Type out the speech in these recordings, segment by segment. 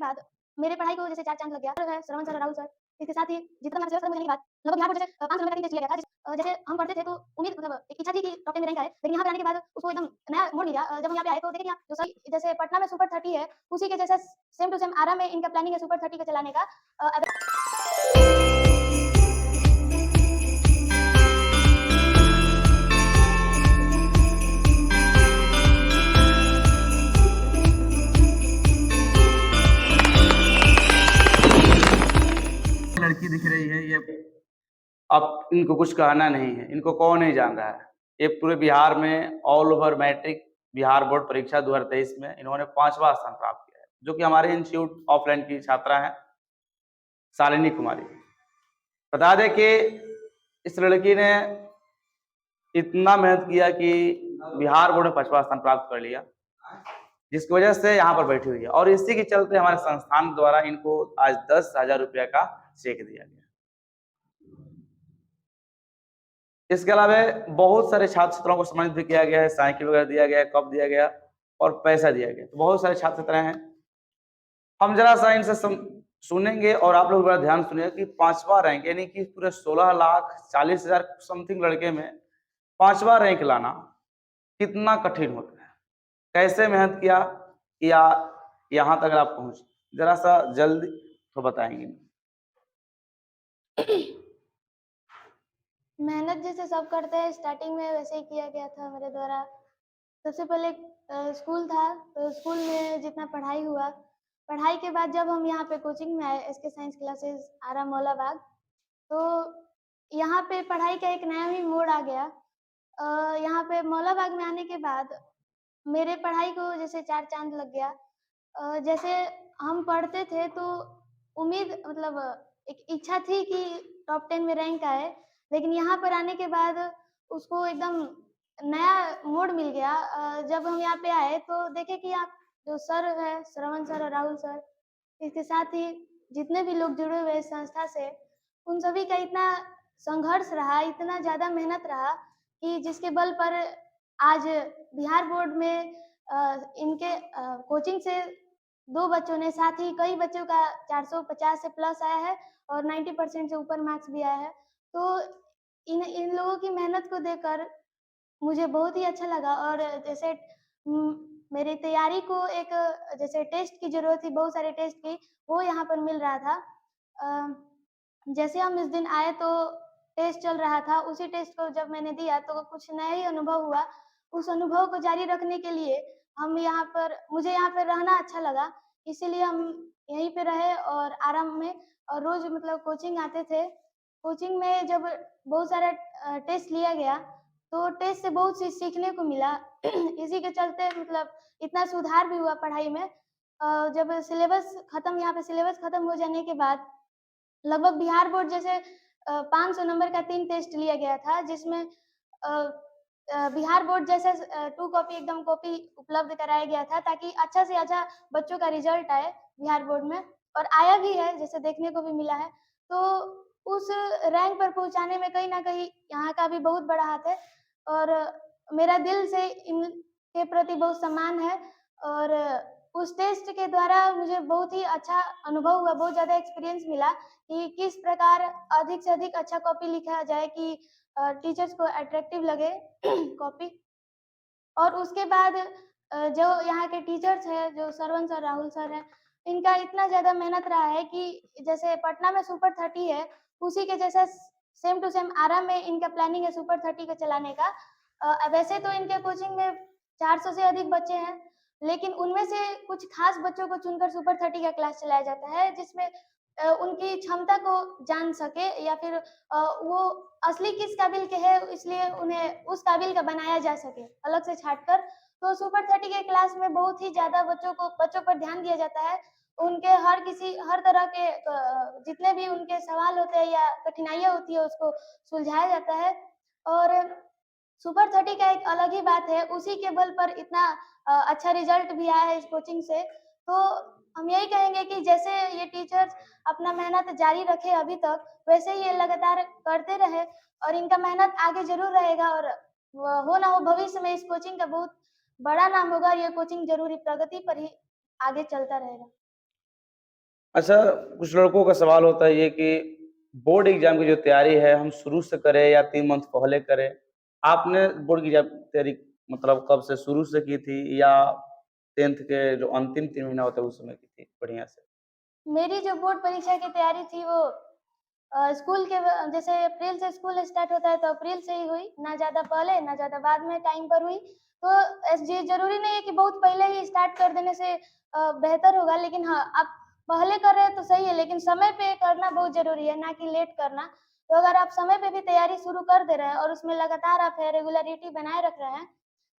बाद मेरे पढ़ाई को जैसे 4 चाँद लग गया। सर है श्रवण सर, राहुल सर, इसके साथ ही जितना मैं सिलेबस खत्म होने के बाद लगभग बिहार बोर्ड जैसे 500 नंबर का 3 टेस्ट लिया गया था। जैसे हम पढ़ते थे तो उम्मीद मतलब एक इच्छा थी कि टॉप 10 में रैंक आए, लेकिन यहाँ पे आने के बाद उसको एकदम नया मोड़ मिल गया। जब हम यहाँ पे आए तो देखे कि यहाँ जो सर जैसे पटना में सुपर 30 है, उसी के जैसा सेम टू सेम आरा में इनका प्लानिंग है सुपर 30 को चलाने का। लड़की दिख रही है ये, अब इनको कुछ कहना नहीं है, इनको कौन नहीं जान रहा है। ये पूरे बिहार में all over matric Bihar board परीक्षा 2023 में इन्होंने 5वां स्थान प्राप्त किया है, जो कि हमारे इंस्टीट्यूट ऑफलाइन की छात्रा है शालिनी कुमारी। बता दें कि इस लड़की ने इतना मेहनत किया कि बिहार बोर्ड में 5वां स्थान प्राप्त कर लिया, जिसकी वजह से यहाँ पर बैठी हुई है। और इसी के चलते हमारे संस्थान द्वारा इनको आज 10,000 रुपया का चेक दिया गया। इसके अलावा बहुत सारे छात्र छात्राओं को सम्मानित भी किया गया है, साइकिल वगैरह दिया गया, कप दिया गया और पैसा दिया गया। तो बहुत सारे छात्र छात्राएं हैं, हम जरा सा इनसे सुनेंगे और आप लोग बड़ा ध्यान सुनिएगा कि 5वां रैंक यानी कि पूरे 16,40,000 समथिंग लड़के में 5वां रैंक लाना कितना कठिन होता है, कैसे मेहनत किया या यहाँ तक आप पहुंचे, जरा सा जल्दी तो बताएंगे। मेहनत जैसे सब करते हैं स्टार्टिंग में वैसे ही किया गया था मेरे द्वारा। सबसे पहले स्कूल था, तो स्कूल में जितना पढ़ाई हुआ, पढ़ाई के बाद जब हम यहाँ पे कोचिंग में आए एसके साइंस क्लासेस आरा मौलाबाग, तो यहाँ पे पढ़ाई का एक नया ही मोड़ आ गया। यहाँ पे मौलाबाग में आने के बाद मेरे पढ़ाई को जैसे 4 चाँद लग गया। जैसे हम पढ़ते थे तो उम्मीद मतलब एक इच्छा थी कि टॉप 10 में रैंक आए, लेकिन यहाँ पर आने के बाद उसको एकदम नया मोड़ मिल गया। जब हम यहाँ पे आए तो देखे कि आप जो सर है श्रवण सर और राहुल सर, इसके साथ ही जितने भी लोग जुड़े हुए इस संस्था से, उन सभी का इतना संघर्ष रहा, इतना ज़्यादा मेहनत रहा कि जिसके बल पर आज बिहार बोर्ड में इनके कोचिंग से 2 बच्चों ने, साथ ही कई बच्चों का 450 से प्लस आया है और 90% से ऊपर मार्क्स भी आया है। तो इन लोगों की मेहनत को देखकर मुझे बहुत ही अच्छा लगा। और जैसे मेरी तैयारी को एक जैसे टेस्ट की ज़रूरत थी, बहुत सारे टेस्ट की, वो यहाँ पर मिल रहा था। जैसे हम इस दिन आए तो टेस्ट चल रहा था, उसी टेस्ट को जब मैंने दिया तो कुछ नया ही अनुभव हुआ। उस अनुभव को जारी रखने के लिए मुझे यहाँ पर रहना अच्छा लगा, इसीलिए हम यहीं पे रहे और आराम में और रोज़ मतलब कोचिंग आते थे। कोचिंग में जब बहुत सारा टेस्ट लिया गया, तो टेस्ट से बहुत चीज़ सीखने को मिला। इसी के चलते मतलब इतना सुधार भी हुआ पढ़ाई में। जब यहाँ पे सिलेबस खत्म हो जाने के बाद लगभग बिहार बोर्ड जैसे 500 नंबर का 3 टेस्ट लिया गया था, जिसमें बिहार बोर्ड जैसे 2 कॉपी एकदम कॉपी उपलब्ध कराया गया था, ताकि अच्छा से अच्छा बच्चों का रिजल्ट आए बिहार बोर्ड में, और आया भी है, जैसे देखने को भी मिला है। तो उस रैंक पर पहुंचाने में कहीं न कहीं यहाँ का भी बहुत बड़ा हाथ है, और मेरा दिल से इनके प्रति बहुत सम्मान है। और उस टेस्ट के द्वारा मुझे बहुत ही अच्छा अनुभव हुआ, बहुत ज़्यादा एक्सपीरियंस मिला कि किस प्रकार अधिक से अधिक अच्छा कॉपी लिखा जाए कि टीचर्स को अट्रैक्टिव लगे कॉपी। और उसके बाद जो यहाँ के टीचर्स हैं, जो श्रवण सर, राहुल सर हैं, इनका इतना ज़्यादा मेहनत रहा है कि जैसे पटना में सुपर 30 है, उसी के जैसा सेम टू सेम आरा में इनका प्लानिंग है सुपर 30 को चलाने का। वैसे तो इनके कोचिंग में 400 से अधिक बच्चे हैं, लेकिन उनमें से कुछ खास बच्चों को चुनकर सुपर 30 का क्लास चलाया जाता है, जिसमें उनकी क्षमता को जान सके या फिर वो असली किस काबिल के हैं, इसलिए उन्हें उस काबिल का बनाया जा सके अलग से छाँटकर। तो सुपर 30 के क्लास में बहुत ही ज़्यादा बच्चों पर ध्यान दिया जाता है। उनके हर तरह के जितने भी उनके सवाल होते हैं या कठिनाइयाँ होती है, उसको सुलझाया जाता है। और सुपर 30 का एक अलग ही बात है, उसी के बल पर इतना अच्छा रिजल्ट भी आया है इस कोचिंग से। तो हम यही कहेंगे कि जैसे ये टीचर्स अपना मेहनत जारी रखे अभी तक, वैसे ही ये लगातार करते रहे, और इनका मेहनत आगे ज़रूर रहेगा, और हो ना हो भविष्य में इस कोचिंग का बहुत बड़ा नाम होगा। ये कोचिंग ज़रूर प्रगति पर ही आगे चलता रहेगा। अच्छा, कुछ लड़कों का सवाल होता है ये कि बोर्ड एग्जाम की जो तैयारी है हम शुरू से करें या 3 मंथ पहले करें? आपने बोर्ड की एग्जाम तैयारी मतलब कब से शुरू से की थी या 10th के जो अंतिम 3 महीना होता है उस समय की थी बढ़िया से? मेरी जो बोर्ड परीक्षा की तैयारी थी वो स्कूल के जैसे अप्रैल से स्कूल स्टार्ट होता है तो अप्रैल से ही हुई, ना ज़्यादा पहले ना ज़्यादा बाद में टाइम पर हुई। तो ये ज़रूरी नहीं है कि बहुत पहले ही स्टार्ट कर देने से बेहतर होगा, लेकिन हाँ, आप पहले कर रहे हैं तो सही है, लेकिन समय पे करना बहुत ज़रूरी है, ना कि लेट करना। तो अगर आप समय पे भी तैयारी शुरू कर दे रहे हैं और उसमें लगातार आप है रेगुलरिटी बनाए रख रहे हैं,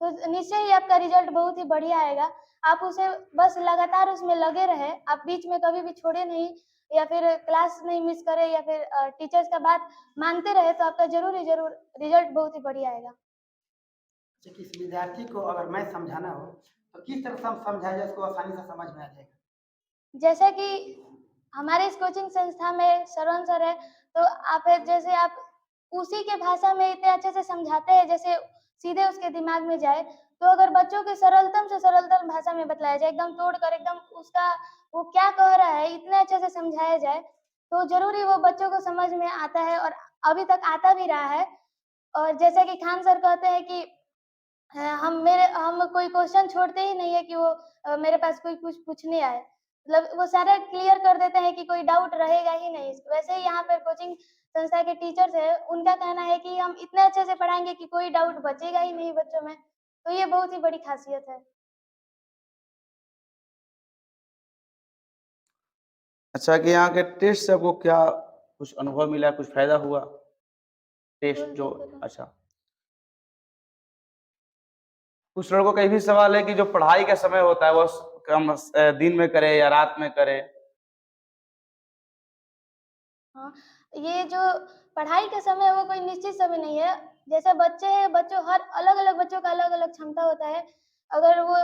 तो निश्चय ही आपका रिज़ल्ट बहुत ही बढ़िया आएगा। आप उसे बस लगातार उसमें लगे रहें, आप बीच में कभी भी छोड़े नहीं या फिर क्लास नहीं मिस करें या फिर टीचर्स का बात मानते रहे, तो आपका ज़रूर ही ज़रूर रिज़ल्ट बहुत ही बढ़िया आएगा। अच्छा, किसी विद्यार्थी को अगर मैथ समझाना हो, तो किस तरह से हम समझाएँ जो उसको आसानी से समझ में आ जाएगा? जैसा कि हमारे इस कोचिंग संस्था में श्रवण सर है, तो जैसे आप उसी के भाषा में इतने अच्छे से समझाते हैं, जैसे सीधे उसके दिमाग में जाए, तो अगर बच्चों के सरलतम से सरलतम भाषा में बताया जाए, एकदम तोड़कर एकदम उसका वो क्या कह रहा है, इतने अच्छे से समझाया जाए, तो ज़रूर ही वो बच्चों को समझ में आता है और अभी तक आता भी रहा है। और जैसा कि खान सर कहते हैं कि हम कोई क्वेश्चन छोड़ते ही नहीं है कि वो मेरे पास कोई कुछ पूछने आए। मतलब वो सारा क्लियर कर देते हैं कि कोई डाउट रहेगा ही नहीं। वैसे ही यहाँ पर कोचिंग संस्था के टीचर्स हैं, उनका कहना है कि हम इतने अच्छे से पढ़ाएँगे कि कोई डाउट बचेगा ही नहीं बच्चों में। तो ये बहुत ही बड़ी ख़ासियत है। अच्छा कि यहाँ के टेस्ट से आपको क्या कुछ अनुभव मिला, कुछ फ़ायदा हुआ? टेस्ट बोल जो सकते थे। अच्छा। कुछ लोगों का ये भी सवाल है कि जो पढ़ाई का समय होता है वो दिन में करे या रात में करे? हाँ, ये जो पढ़ाई का समय है वो कोई निश्चित समय नहीं है। जैसे बच्चे हैं, बच्चों हर अलग-अलग बच्चों का अलग-अलग क्षमता होता है। अगर वो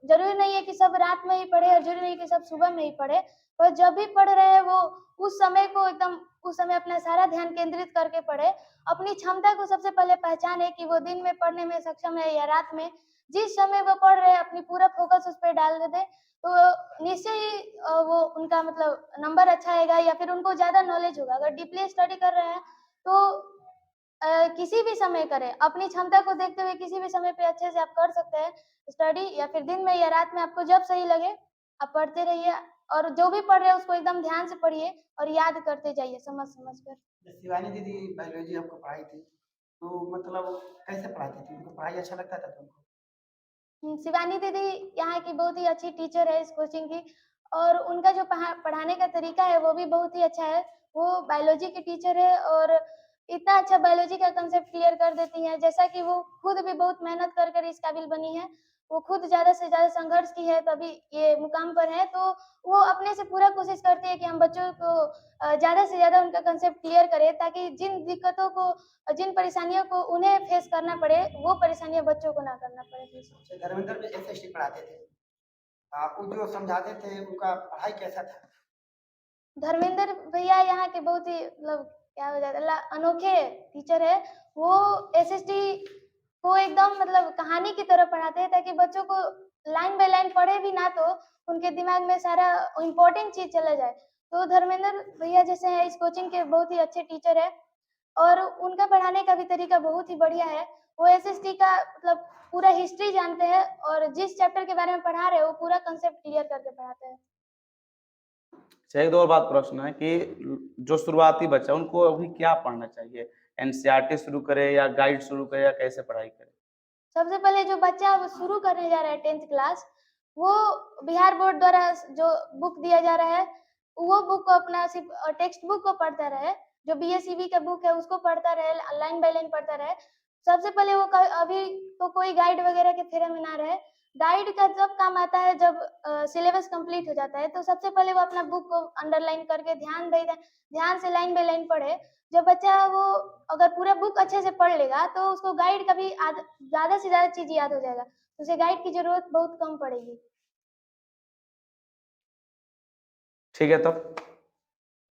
ज़रूरी नहीं है कि सब रात में ही पढ़े और ज़रूरी नहीं है कि सब सुबह में ही पढ़े। पर जब भी पढ़ रहे हैं वो उस समय को एकदम उस समय अपना सारा ध्यान केंद्रित करके पढ़े। अपनी क्षमता को सबसे पहले पहचाने कि वो दिन में पढ़ने में सक्षम है या रात में। जिस समय वो पढ़ रहे हैं अपनी पूरा फ़ोकस उस पे डाल दें, तो निश्चय ही वो उनका मतलब नंबर अच्छा आएगा या फिर उनको ज़्यादा नॉलेज होगा। अगर डीपली स्टडी कर रहे हैं तो किसी भी समय करें, अपनी क्षमता को देखते हुए किसी भी समय पे अच्छे से आप कर सकते हैं स्टडी, या फिर दिन में या रात में आपको जब सही लगे आप पढ़ते रहिए और जो भी पढ़ रहे हैं उसको एकदम ध्यान से पढ़िए और याद करते जाइए समझ-समझ कर। जैसे शिवानी दीदी बायोलॉजी आपको पढ़ाई थी, तो मतलब कैसे पढ़ाती थी? उनको पढ़ाई अच्छा लगता था तुमको? शिवानी दीदी यहाँ की बहुत ही अच्छी टीचर है इस कोचिंग की, और उनका जो पढ़ाने का तरीका है वो भी बहुत ही अच्छा है। वो बायोलॉजी की टीचर है और इतना अच्छा बायोलॉजी का कंसेप्ट क्लियर कर देती हैं, जैसा कि वो खुद भी बहुत मेहनत कर कर इस काबिल बनी है। वो खुद ज़्यादा से ज़्यादा संघर्ष की है तभी ये मुकाम पर है, तो वो अपने से पूरा कोशिश करती है कि हम बच्चों को ज़्यादा से ज़्यादा उनका कंसेप्ट क्लियर करें, ताकि जिन दिक्कतों को जिन परेशानियों को उन्हें फेस करना पड़े, वो परेशानियाँ बच्चों को ना करना पड़े फेस। अच्छा, धर्मेंद्र भी एसएसटी पढ़ाते थे। वो जो समझाते थे उनका पढ़ाई कैसा था? धर्मेंद्र भैया यहाँ के बहुत ही मतलब क्या हो जाता है अनोखे टीचर है। वो एसएसटी को एकदम मतलब कहानी की तरह पढ़ाते हैं, ताकि बच्चों को लाइन बाय लाइन पढ़े भी ना तो उनके दिमाग में सारा इम्पोर्टेंट चीज़ चला जाए। तो धर्मेंद्र भैया जैसे हैं इस कोचिंग के बहुत ही अच्छे टीचर हैं और उनका पढ़ाने का भी तरीका बहुत ही बढ़िया है। वो एसएसटी का मतलब पूरा हिस्ट्री जानते हैं और जिस चैप्टर के बारे में पढ़ा रहे हैं वो पूरा कांसेप्ट क्लियर करके पढ़ाते हैं। अच्छा, एक और बात प्रश्न है कि जो शुरुआती बच्चा उनको अभी क्या पढ़ना चाहिए? एनसीईआरटी शुरू करें या गाइड शुरू करें या कैसे पढ़ाई करें? सबसे पहले जो बच्चा अब शुरू करने जा रहा है 10th क्लास, वो बिहार बोर्ड द्वारा जो बुक दिया जा रहा है, वो बुक को अपना सिर्फ़ टेक्स्ट बुक को पढ़ता रहे, जो बीएसईबी का बुक है उसको पढ़ता रहे, लाइन बाय लाइन पढ़ता रहे। सबसे पहले वो क अभी तो कोई गाइड वगैरह के फेरे में ना रहे। गाइड का जब काम आता है जब सिलेबस कंप्लीट हो जाता है, तो सबसे पहले वो अपना बुक को अंडरलाइन करके ध्यान से लाइन बाय लाइन पढ़े। जब बच्चा वो अगर पूरा बुक अच्छे से पढ़ लेगा, तो उसको गाइड का भी ज़्यादा से ज़्यादा चीज़ याद हो जाएगा। उसे गाइड की ज़रूरत बहुत कम पड़ेगी। ठीक है तब।